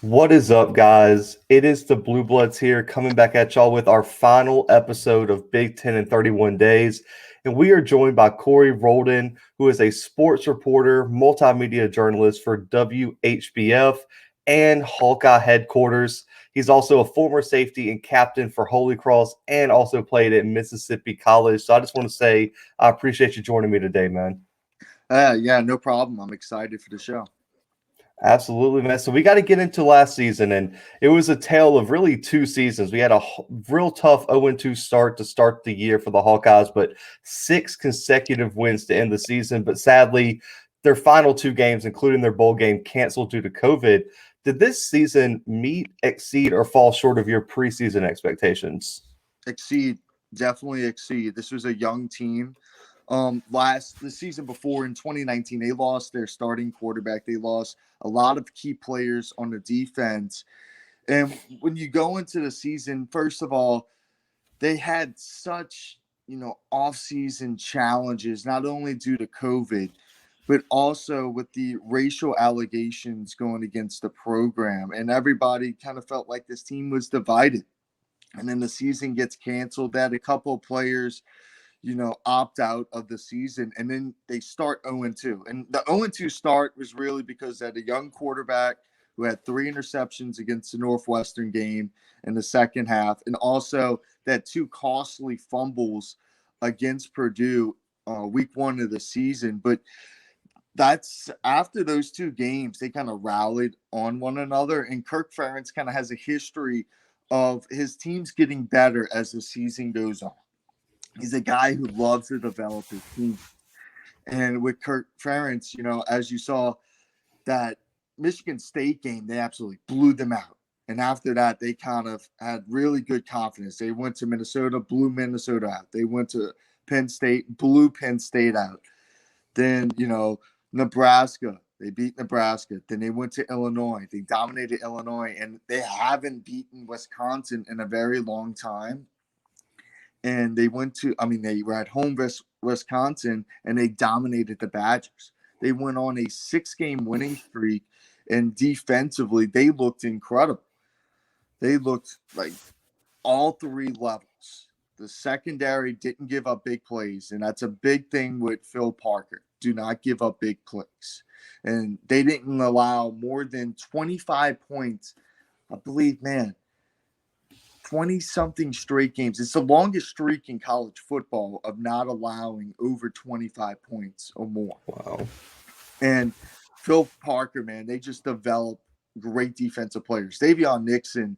What is up, guys? It is the Bluebloods here coming back at y'all with our final episode of Big-10 in 31 days. And we are joined by Corey Rholdon, who is a sports reporter, multimedia journalist for WHBF and Hawkeye headquarters. He's also a former safety and captain for Holy Cross and also played at Mississippi College. So I just want to say I appreciate you joining me today, man. Yeah, no problem. I'm excited for the show. Absolutely, man. So we got to get into last season, and it was a tale of really two seasons. We had a real tough 0-2 start to start the year for the Hawkeyes, but 6 consecutive wins to end the season. But sadly, their final 2 games, including their bowl game, canceled due to COVID. Did this season meet, exceed, or fall short of your preseason expectations? Exceed, definitely exceed. This was a young team. The season before in 2019, they lost their starting quarterback. They lost a lot of key players on the defense. And when you go into the season, first of all, they had such, off-season challenges, not only due to COVID, but also with the racial allegations going against the program. And everybody kind of felt like this team was divided. And then the season gets canceled. They had a couple of players, opt out of the season, and then they start 0-2. And the 0-2 start was really because they had a young quarterback who had 3 interceptions against the Northwestern game in the second half, and also that 2 costly fumbles against Purdue week 1 of the season. But that's after those 2 games, they kind of rallied on one another, and Kirk Ferentz kind of has a history of his teams getting better as the season goes on. He's a guy who loves to develop his team. And with Kirk Ferentz, as you saw that Michigan State game, they absolutely blew them out. And after that, they kind of had really good confidence. They went to Minnesota, blew Minnesota out. They went to Penn State, blew Penn State out. Then, Nebraska, they beat Nebraska. Then they went to Illinois. They dominated Illinois. And they haven't beaten Wisconsin in a very long time. And they they were at home versus Wisconsin, and they dominated the Badgers. They went on a 6-game winning streak, and defensively, they looked incredible. They looked like all 3 levels. The secondary didn't give up big plays, and that's a big thing with Phil Parker. Do not give up big plays. And they didn't allow more than 25 points. I believe, man, 20-something straight games. It's the longest streak in college football of not allowing over 25 points or more. Wow. And Phil Parker, man, they just developed great defensive players. Davion Nixon,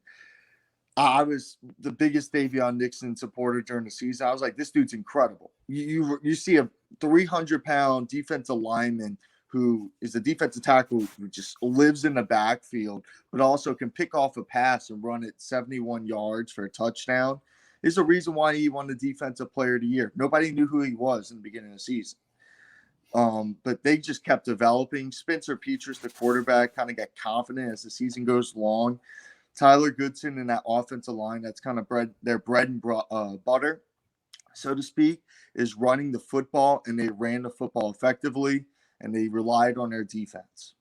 I was the biggest Davion Nixon supporter during the season. I was like, this dude's incredible. You see a 300-pound defensive lineman who is a defensive tackle who just lives in the backfield, but also can pick off a pass and run it 71 yards for a touchdown. There's a reason why he won the Defensive Player of the Year. Nobody knew who he was in the beginning of the season. But they just kept developing. Spencer Petras, the quarterback, kind of got confident as the season goes along. Tyler Goodson in that offensive line, that's kind of their bread and butter, so to speak, is running the football, and they ran the football effectively, and they relied on their defense.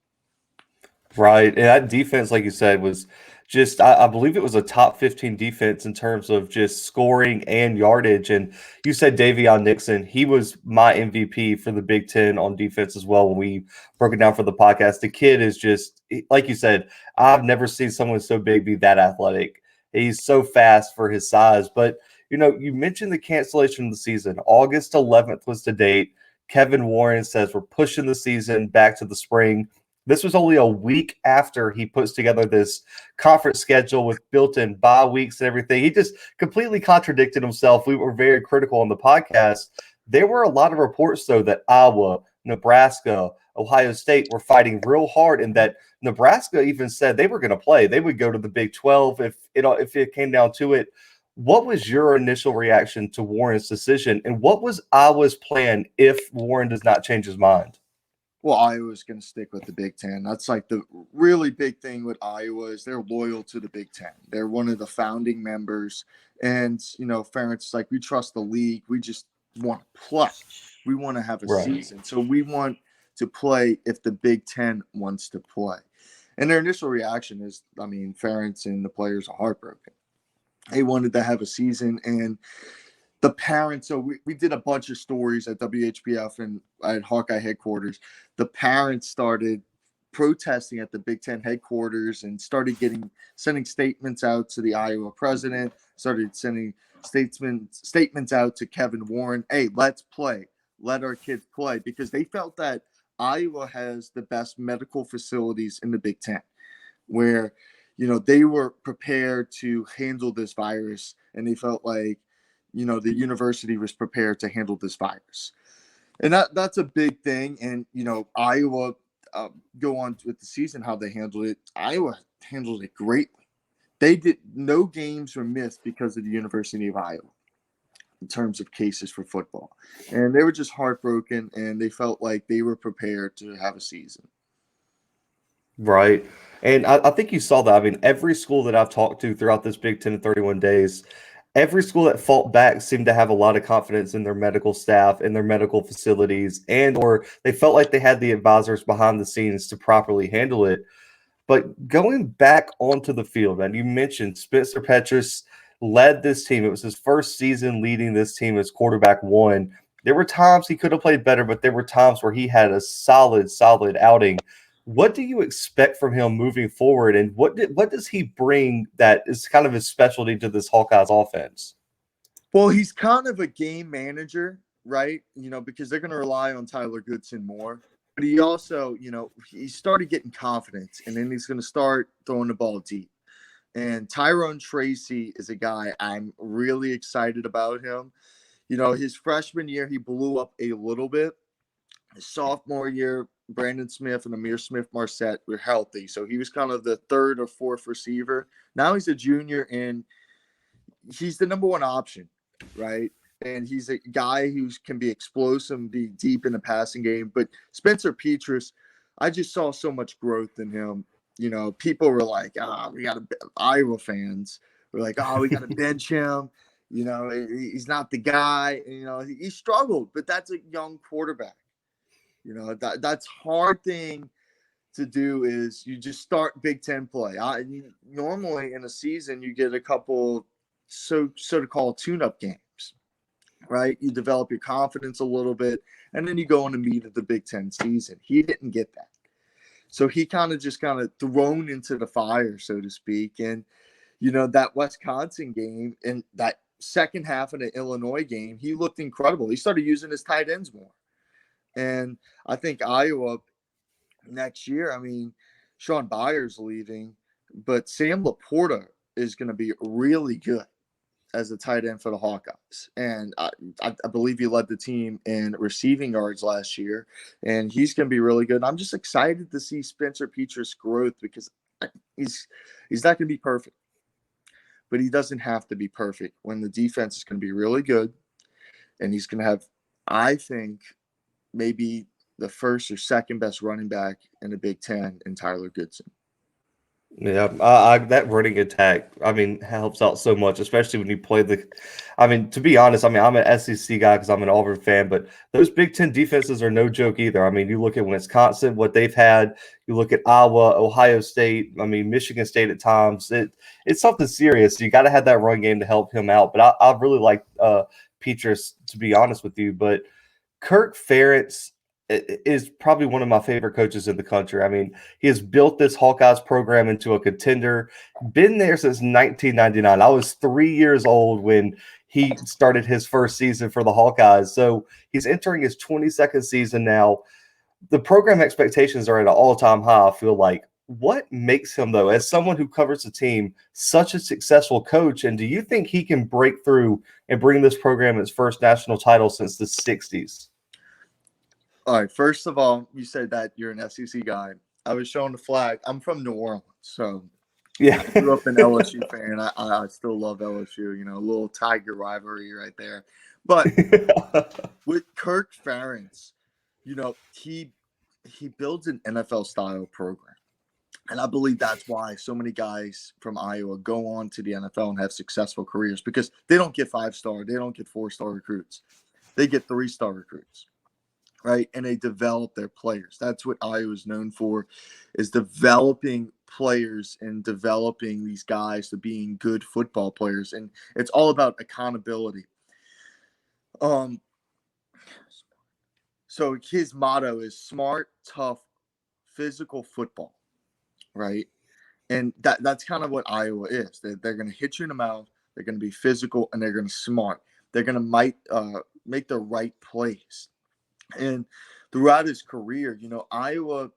Right. And that defense, like you said, was just, I believe it was a top 15 defense in terms of just scoring and yardage. And you said Davion Nixon, he was my MVP for the Big-10 on defense as well when we broke it down for the podcast. The kid is just, like you said, I've never seen someone so big be that athletic. He's so fast for his size. But, you mentioned the cancellation of the season. August 11th was the date. Kevin Warren says we're pushing the season back to the spring. This was only a week after he puts together this conference schedule with built-in bye weeks and everything. He just completely contradicted himself. We were very critical on the podcast. There were a lot of reports, though, that Iowa, Nebraska, Ohio State were fighting real hard, and that Nebraska even said they were going to play. They would go to the Big 12 if it came down to it. What was your initial reaction to Warren's decision, and what was Iowa's plan if Warren does not change his mind? Well, Iowa's going to stick with the Big Ten. That's like the really big thing with Iowa is they're loyal to the Big Ten. They're one of the founding members. And, Ferentz is like, we trust the league. We just want to play. We want to have a Right. season. So we want to play if the Big Ten wants to play. And their initial reaction is, I mean, Ferentz and the players are heartbroken. They wanted to have a season, and the parents. So we did a bunch of stories at WHBF and at Hawkeye headquarters. The parents started protesting at the Big-10 headquarters and started sending statements out to the Iowa president, started sending statements out to Kevin Warren. Hey, let's play. Let our kids play, because they felt that Iowa has the best medical facilities in the Big-10, where, they were prepared to handle this virus, and they felt like, the university was prepared to handle this virus. And that's a big thing. And, Iowa, go on with the season, how they handled it. Iowa handled it greatly. No games were missed because of the University of Iowa in terms of cases for football. And they were just heartbroken, and they felt like they were prepared to have a season. Right. And I think you saw that. I mean, every school that I've talked to throughout this Big 10 in 31 days, every school that fought back seemed to have a lot of confidence in their medical staff and their medical facilities, and or they felt like they had the advisors behind the scenes to properly handle it. But going back onto the field, and you mentioned Spencer Petras led this team. It was his first season leading this team as quarterback one. There were times he could have played better, but there were times where he had a solid outing. What do you expect from him moving forward, and what does he bring that is kind of his specialty to this Hawkeyes offense? Well, he's kind of a game manager, right? Because they're going to rely on Tyler Goodson more. But he also, he started getting confidence, and then he's going to start throwing the ball deep. And Tyrone Tracy is a guy I'm really excited about him. His freshman year, he blew up a little bit. His sophomore year, Brandon Smith and Amir Smith-Marset were healthy. So he was kind of the third or fourth receiver. Now he's a junior, and he's the number one option, right? And he's a guy who can be explosive, be deep in the passing game. But Spencer Petras, I just saw so much growth in him. People were like, Iowa fans were like, we got to bench him. He's not the guy. He struggled, but that's a young quarterback. That's hard thing to do is you just start Big Ten play. Normally in a season, you get a couple so-called tune-up games. Right? You develop your confidence a little bit, and then you go in the meat of the Big Ten season. He didn't get that. So he kind of thrown into the fire, so to speak. And, that Wisconsin game and that second half of the Illinois game, he looked incredible. He started using his tight ends more. And I think Iowa next year, Sean Byers leaving, but Sam Laporta is going to be really good as a tight end for the Hawkeyes. And I believe he led the team in receiving yards last year, and he's going to be really good. And I'm just excited to see Spencer Petras' growth, because he's not going to be perfect, but he doesn't have to be perfect when the defense is going to be really good. And he's going to have, I think, maybe the first or second best running back in the Big Ten in Tyler Goodson. Yeah, that running attack, helps out so much, especially when you play to be honest, I'm an SEC guy because I'm an Auburn fan, but those Big Ten defenses are no joke either. You look at Wisconsin, what they've had, you look at Iowa, Ohio State, Michigan State at times. It's something serious. You got to have that run game to help him out. But I really like Petras, to be honest with you. But Kirk Ferentz is probably one of my favorite coaches in the country. He has built this Hawkeyes program into a contender, been there since 1999. I was 3 years old when he started his first season for the Hawkeyes. So he's entering his 22nd season now. The program expectations are at an all-time high, I feel like. What makes him, though, as someone who covers the team, such a successful coach? And do you think he can break through and bring this program its first national title since the 60s? All right. First of all, you said that you're an SEC guy. I was showing the flag. I'm from New Orleans, so yeah, I grew up an LSU fan. I still love LSU. A little Tiger rivalry right there. But with Kirk Ferentz, he builds an NFL style program, and I believe that's why so many guys from Iowa go on to the NFL and have successful careers, because they don't get 5-star, they don't get 4-star recruits, they get 3-star recruits. right? And they develop their players. That's what Iowa is known for, is developing players and developing these guys to being good football players. And it's all about accountability. So his motto is smart, tough, physical football, right? And that's kind of what Iowa is. They're going to hit you in the mouth. They're going to be physical, and they're going to smart. They're going to make the right plays. And throughout his career, Iowa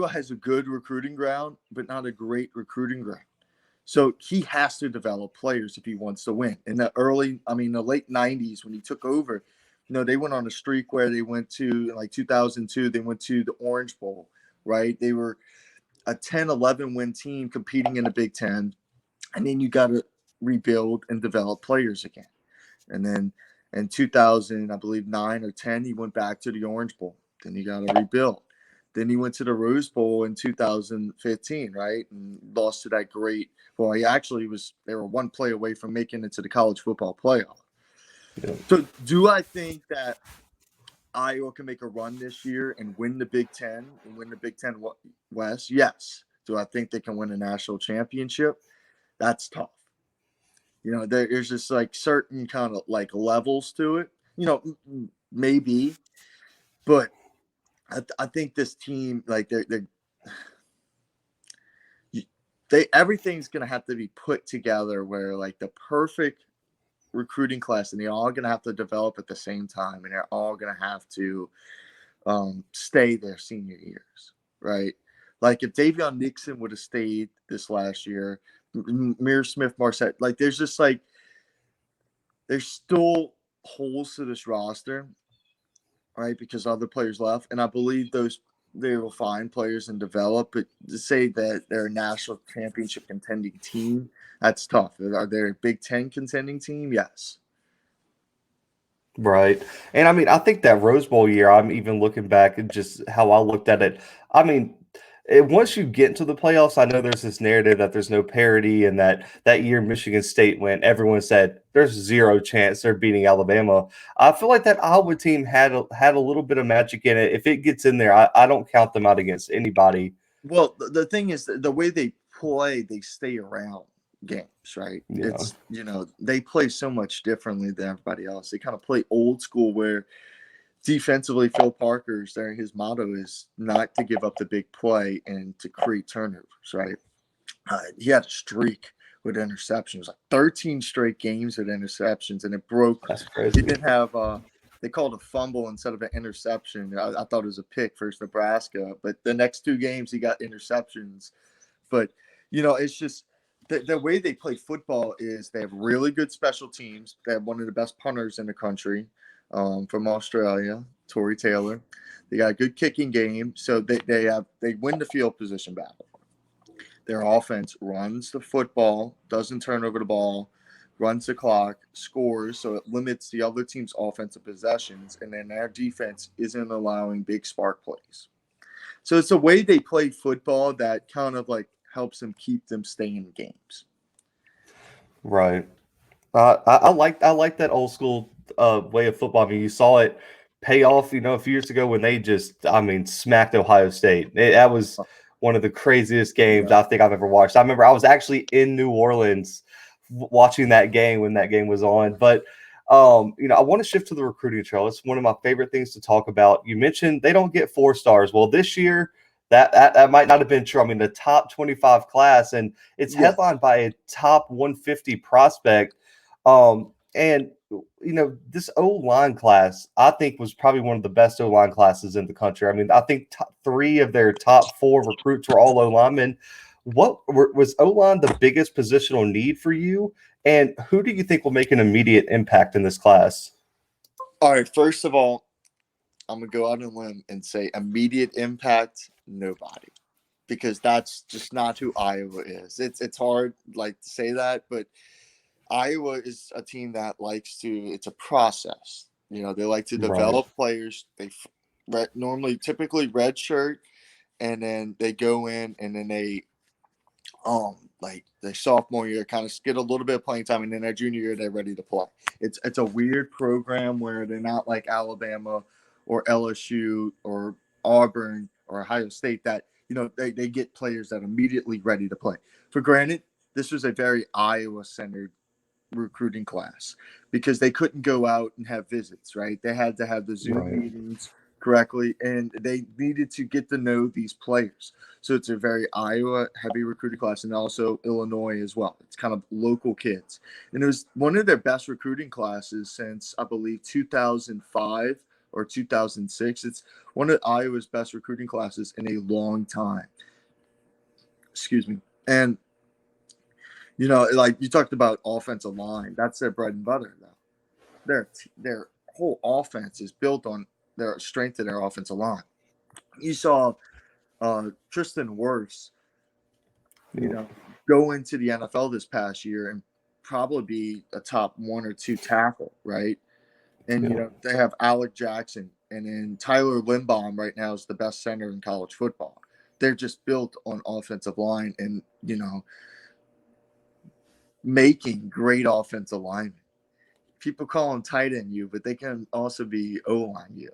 has a good recruiting ground, but not a great recruiting ground. So he has to develop players if he wants to win. In the late 90s when he took over, they went on a streak where they went to, like 2002, they went to the Orange Bowl, right? They were a 10-11 win team competing in the Big-10. And then you got to rebuild and develop players again. And then in 2000, I believe 9 or 10, he went back to the Orange Bowl. Then you got to rebuild. Then he went to the Rose Bowl in 2015, right? And lost to that great. Well, they were one play away from making it to the college football playoff. Yeah. So do I think that Iowa can make a run this year and win the Big-10 and win the Big-10 West? Yes. Do I think they can win a national championship? That's tough. There's just like certain kind of like levels to it, maybe, but I think this team, like everything's going to have to be put together where like the perfect recruiting class, and they're all going to have to develop at the same time, and they're all going to have to stay their senior years, right? Like if Davion Nixon would have stayed this last year, Mir Smith, Marset, like there's still holes to this roster, right? Because other players left, and I believe they will find players and develop. But to say that they're a national championship contending team, that's tough. Are they a Big-10 contending team? Yes. Right. And I think that Rose Bowl year, I'm even looking back at just how I looked at it. Once you get into the playoffs, I know there's this narrative that there's no parity, and that year Michigan State went, everyone said there's zero chance they're beating Alabama. I feel like that Iowa team had a little bit of magic in it. If it gets in there, I don't count them out against anybody. Well, the thing is, the way they play, they stay around games, right? Yeah. It's, they play so much differently than everybody else. They kind of play old school where defensively, Phil Parker's there. His motto is not to give up the big play and to create turnovers, right? He had a streak with interceptions, like 13 straight games with interceptions, and it broke. That's crazy. He didn't have they called a fumble instead of an interception. I thought it was a pick versus Nebraska, but the next two games he got interceptions. But it's just the way they play football is they have really good special teams. They have one of the best punters in the country. From Australia, Tory Taylor. They got a good kicking game, so they win the field position battle. Their offense runs the football, doesn't turn over the ball, runs the clock, scores, so it limits the other team's offensive possessions, and then their defense isn't allowing big spark plays. So it's a way they play football that kind of like helps them keep them staying in games. Right. I like that old school way of football. You saw it pay off, a few years ago when they just, smacked Ohio State. That was one of the craziest games I think I've ever watched. I remember I was actually in New Orleans watching that game when that game was on. But, I want to shift to the recruiting trail. It's one of my favorite things to talk about. You mentioned they don't get 4 stars. Well, this year, that might not have been true. The top 25 class, and it's headlined by a top 150 prospect. And this O-line class, I think, was probably one of the best O-line classes in the country. I think 3 of their top 4 recruits were all O-linemen. Was O-line the biggest positional need for you? And who do you think will make an immediate impact in this class? All right, first of all, I'm going to go out on a limb and say immediate impact, nobody. Because that's just not who Iowa is. It's hard to say that, but Iowa is a team that it's a process. They like to develop players. They typically red shirt, and then they go in and then they their sophomore year kind of get a little bit of playing time, and then their junior year they're ready to play. It's a weird program where they're not like Alabama or LSU or Auburn or Ohio State that, they get players that are immediately ready to play. For granted, this was a very Iowa-centered recruiting class because they couldn't go out and have visits, right? They had to have the Zoom meetings correctly, and they needed to get to know these players. So it's a very Iowa heavy recruiting class, and also Illinois as well. It's kind of local kids. And it was one of their best recruiting classes since, I believe, 2005 or 2006. It's one of Iowa's best recruiting classes in a long time. Excuse me. And like you talked about offensive line, that's their bread and butter, though. Their whole offense is built on their strength of their offensive line. You saw Tristan Wirfs, go into the NFL this past year and probably be a top 1 or 2 tackle, right? And they have Alec Jackson, and then Tyler Linbaum right now is the best center in college football. They're just built on offensive line and making great offensive linemen. People call them tight end you, but they can also be O-line you.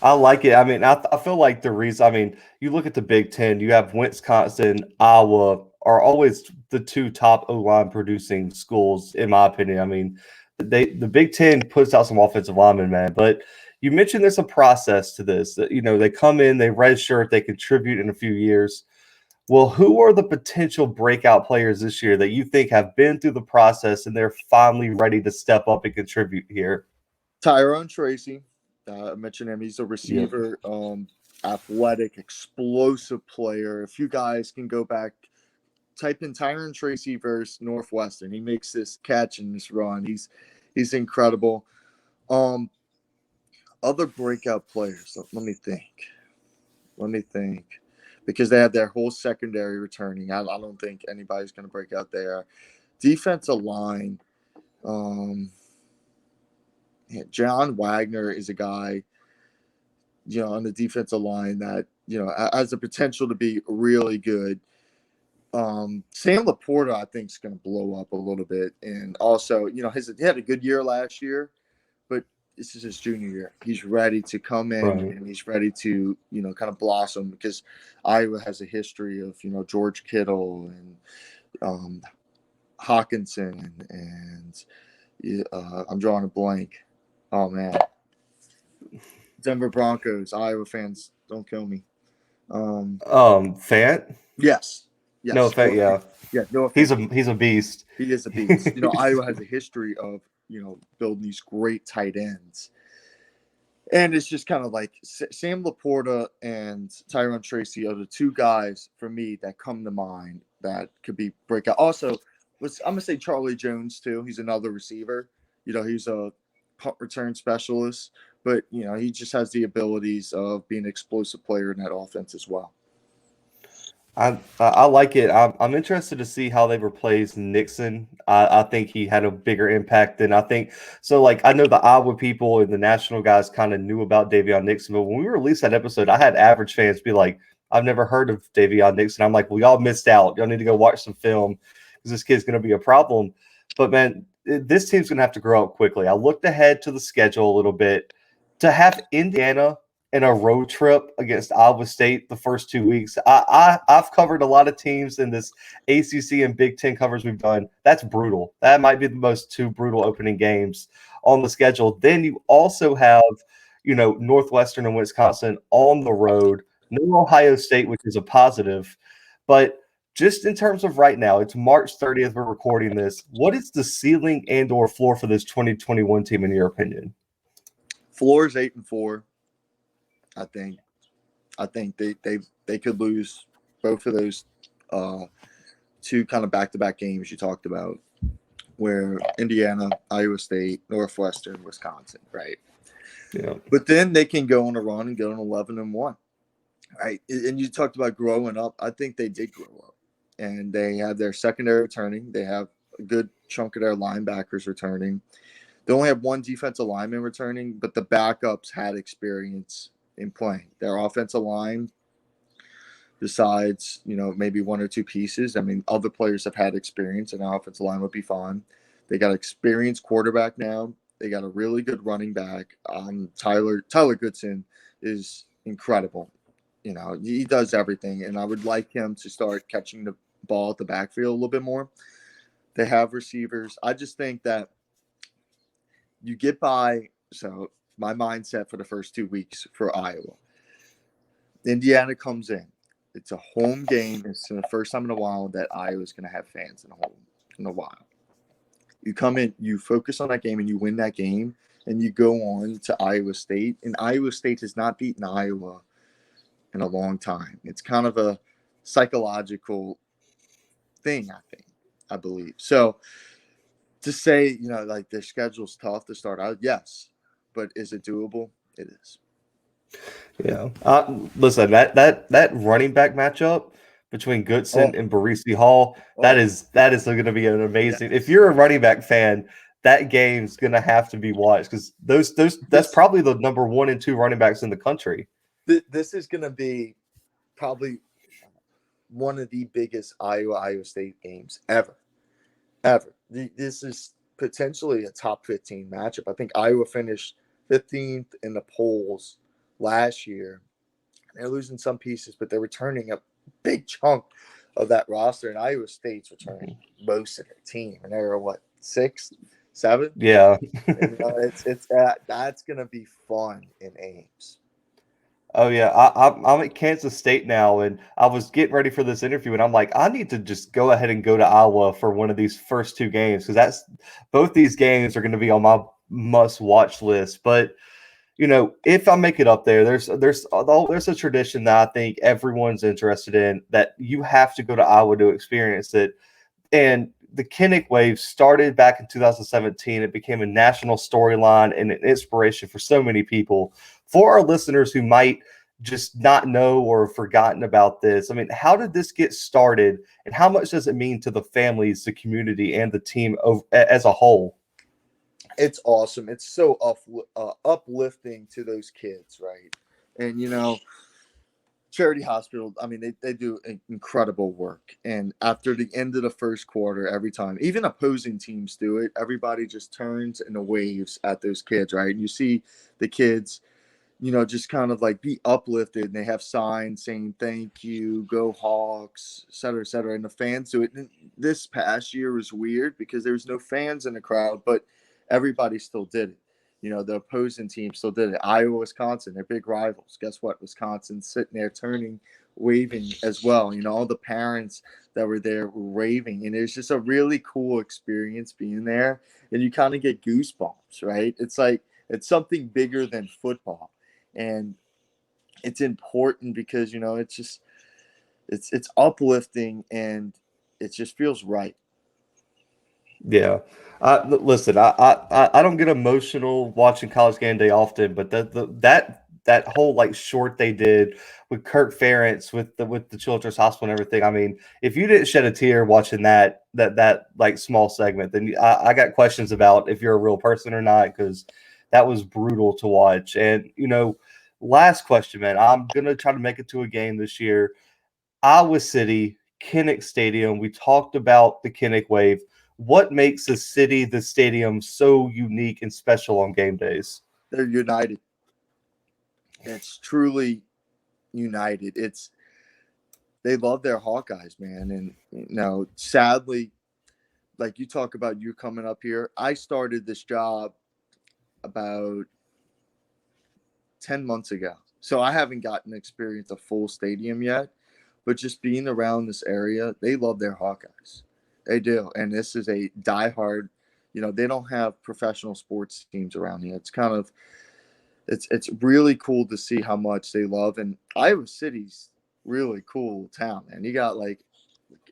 I like it. I mean, I feel like the reason, I mean, you look at the Big Ten, you have Wisconsin, Iowa are always the 2 top O-line producing schools, in my opinion. I mean, the Big Ten puts out some offensive linemen, man. But you mentioned there's a process to this. They come in, they redshirt, they contribute in a few years. Well, who are the potential breakout players this year that you think have been through the process and they're finally ready to step up and contribute here? Tyrone Tracy, I mentioned him. He's a receiver, athletic, explosive player. If you guys can go back, type in Tyrone Tracy versus Northwestern. He makes this catch and this run. He's incredible. Other breakout players. Let me think. Because they have their whole secondary returning. I don't think anybody's going to break out there. Defensive line. John Wagner is a guy, on the defensive line that, has the potential to be really good. Sam Laporta, I think, is going to blow up a little bit. And also, he had a good year last year, but this is his junior year. He's ready to come in and he's ready to, kind of blossom because Iowa has a history of, George Kittle and Hawkinson and I'm drawing a blank. Oh, man. Denver Broncos, Iowa fans, don't kill me. Fant? Yes. No, Fant, yeah. Yeah, no offense. He's a beast. He is a beast. Iowa has a history of, building these great tight ends. And it's just kind of like Sam Laporta and Tyrone Tracy are the 2 guys for me that come to mind that could be breakout. Also, I'm going to say Charlie Jones, too. He's another receiver. He's a punt return specialist. But, he just has the abilities of being an explosive player in that offense as well. I like it. I'm interested to see how they replace Nixon. I think he had a bigger impact than I think. So, I know the Iowa people and the national guys kind of knew about Davion Nixon, but when we released that episode, I had average fans be like, I've never heard of Davion Nixon. I'm like, well, y'all missed out. Y'all need to go watch some film because this kid's going to be a problem. But, man, this team's going to have to grow up quickly. I looked ahead to the schedule a little bit. To have Indiana in a road trip against Iowa State the first 2 weeks. I've covered a lot of teams in this ACC and Big Ten covers we've done. That's brutal. That might be the most 2 brutal opening games on the schedule. Then you also have, Northwestern and Wisconsin on the road. No Ohio State, which is a positive. But just in terms of right now, it's March 30th. We're recording this. What is the ceiling and or floor for this 2021 team in your opinion? Floor is 8-4. I think they could lose both of those 2 kind of back-to-back games you talked about, where Indiana, Iowa State, Northwestern, Wisconsin, right? Yeah. But then they can go on a run and go on 11-1, right? And you talked about growing up. I think they did grow up, and they have their secondary returning. They have a good chunk of their linebackers returning. They only have 1 defensive lineman returning, but the backups had experience in playing. Their offensive line, besides, maybe 1 or 2 pieces, I mean, other players have had experience, and our offensive line would be fine. They got experienced quarterback now, They got a really good running back. Tyler Goodson is incredible. You know, he does everything, and I would like him to start catching the ball at the backfield a little bit more. They have receivers. I just think that you get by. So my mindset for the first 2 weeks for Iowa. Indiana comes in. It's a home game. It's the first time in a while that Iowa's going to have fans in a while. You come in, you focus on that game, and you win that game, and you go on to Iowa State. And Iowa State has not beaten Iowa in a long time. It's kind of a psychological thing, I believe. So to say, you know, like their schedule's tough to start out, yes, but is it doable? It is. Yeah. Listen, that running back matchup between Goodson and Barisi Hall, that is going to be an amazing. If you're a running back fan, that game's going to have to be watched because that's probably the number 1 and 2 running backs in the country. This is going to be probably one of the biggest Iowa State games ever. This is potentially a top 15 matchup. I think Iowa finished 15th in the polls last year. They're losing some pieces, but they're returning a big chunk of that roster, and Iowa State's returning most of their team. And they're what, 6, 7? Yeah. And, that's gonna be fun in Ames. Oh yeah, I'm at Kansas State now, and I was getting ready for this interview, and I'm like, I need to just go ahead and go to Iowa for one of these first 2 games because both these games are going to be on my must-watch list. But you know, if I make it up there, there's a tradition that I think everyone's interested in that you have to go to Iowa to experience it. And the Kinnick Wave started back in 2017. It became a national storyline and an inspiration for so many people. For our listeners who might just not know or have forgotten about this, I mean, how did this get started, and how much does it mean to the families, the community, and the team as a whole? It's awesome. It's so uplifting to those kids, right? And, you know, Charity Hospital, I mean, they do incredible work. And after the end of the first quarter, every time, even opposing teams do it, everybody just turns and waves at those kids, right? And you see the kids, you know, just kind of like be uplifted, and they have signs saying thank you, go Hawks, et cetera, et cetera. And the fans do it. And this past year was weird because there was no fans in the crowd, but everybody still did it. You know, the opposing team still did it. Iowa, Wisconsin, they're big rivals. Guess what? Wisconsin's sitting there turning, waving as well. You know, all the parents that were there were waving. And it's just a really cool experience being there. And you kind of get goosebumps, right? It's like, it's something bigger than football. And it's important because, you know, it's just, it's uplifting, and it just feels right. Yeah. Listen, I don't get emotional watching College Game Day often, but that whole like short they did with Kirk Ferentz with the Children's Hospital and everything. I mean, if you didn't shed a tear watching that like small segment, then I got questions about if you're a real person or not, because that was brutal to watch. And you know, last question, man. I'm gonna try to make it to a game this year. Iowa City, Kinnick Stadium. We talked about the Kinnick Wave. What makes the city, the stadium, so unique and special on game days? They're united. It's truly united. They love their Hawkeyes, man. And you know, sadly, like you talk about you coming up here, I started this job about 10 months ago. So I haven't gotten to experience a full stadium yet, but just being around this area, they love their Hawkeyes. They do. And this is a diehard, you know, they don't have professional sports teams around here. It's kind of, it's really cool to see how much they love. And Iowa City's really cool town, man. You got like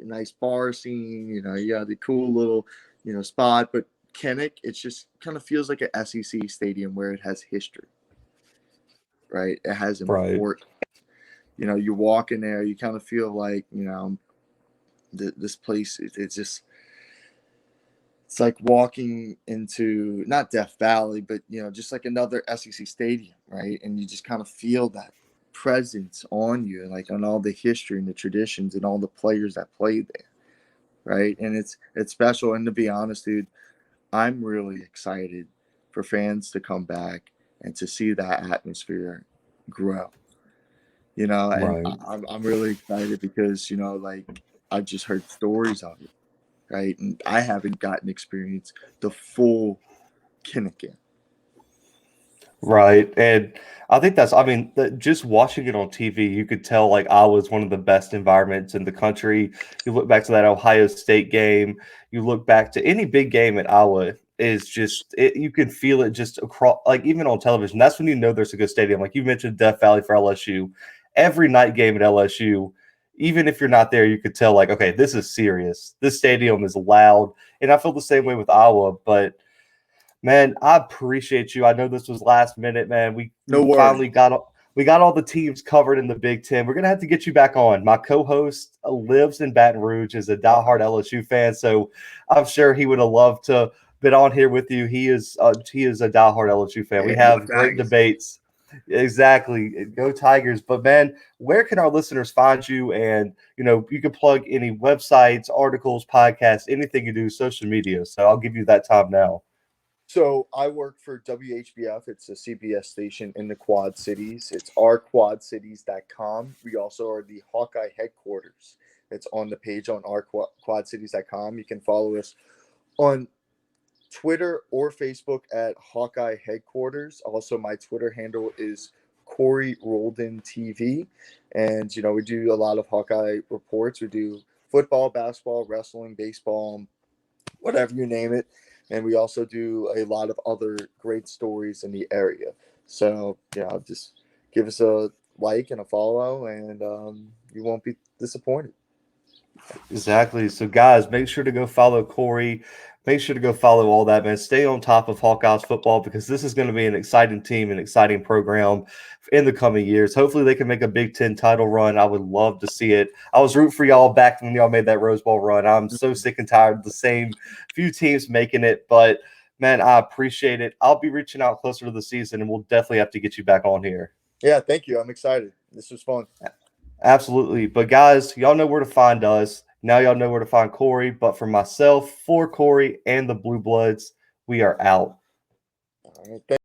a nice bar scene, you know, you got the cool little, you know, spot. But Kinnick, it just kind of feels like an SEC stadium where it has history, right? It has important. You know, you walk in there, you kind of feel like, you know, this place, it's just, it's like walking into not Death Valley, but, you know, just like another SEC stadium, right? And you just kind of feel that presence on you, like on all the history and the traditions and all the players that played there, right? And it's special. And to be honest, dude, I'm really excited for fans to come back and to see that atmosphere grow. And Right. I'm really excited because like I've just heard stories of it, right? And I haven't gotten experience the full Kinnick. Right. And I think I mean, just watching it on TV, you could tell like Iowa was one of the best environments in the country. You look back to that Ohio State game, you look back to any big game at Iowa is just you can feel it just across, like even on television. That's when you know there's a good stadium. Like you mentioned Death Valley for LSU. Every night game at LSU, even if you're not there, you could tell like, okay, this is serious. This stadium is loud. And I feel the same way with Iowa, but man, I appreciate you. I know this was last minute, man. We No worries. finally got all the teams covered in the Big Ten. We're gonna have to get you back on. My co-host lives in Baton Rouge, is a diehard LSU fan, so I'm sure he would have loved to been on here with you. He is a diehard LSU fan. We Hey, go have great Tigers. debates. Exactly. Go Tigers. But man, where can our listeners find you? And you can plug any websites, articles, podcasts, anything you do, social media. So I'll give you that time now. So I work for WHBF. It's a CBS station in the Quad Cities. It's ourquadcities.com. We also are the Hawkeye headquarters. It's on the page on ourquadcities.com. You can follow us on Twitter or Facebook at Hawkeye headquarters. Also, my Twitter handle is Corey Rholdon TV. And, we do a lot of Hawkeye reports. We do football, basketball, wrestling, baseball, whatever you name it. And we also do a lot of other great stories in the area. So, just give us a like and a follow, and you won't be disappointed. Exactly. So, guys, make sure to go follow Corey. Make sure to go follow all that, man. Stay on top of Hawkeyes football because this is going to be an exciting team, an exciting program in the coming years. Hopefully, they can make a Big Ten title run. I would love to see it. I was rooting for y'all back when y'all made that Rose Bowl run. I'm so sick and tired of the same few teams making it. But, man, I appreciate it. I'll be reaching out closer to the season, and we'll definitely have to get you back on here. Yeah, thank you. I'm excited. This was fun. Absolutely. But guys, y'all know where to find us. Now y'all know where to find Corey. But for myself, for Corey and the Blue Bloods, we are out. All right.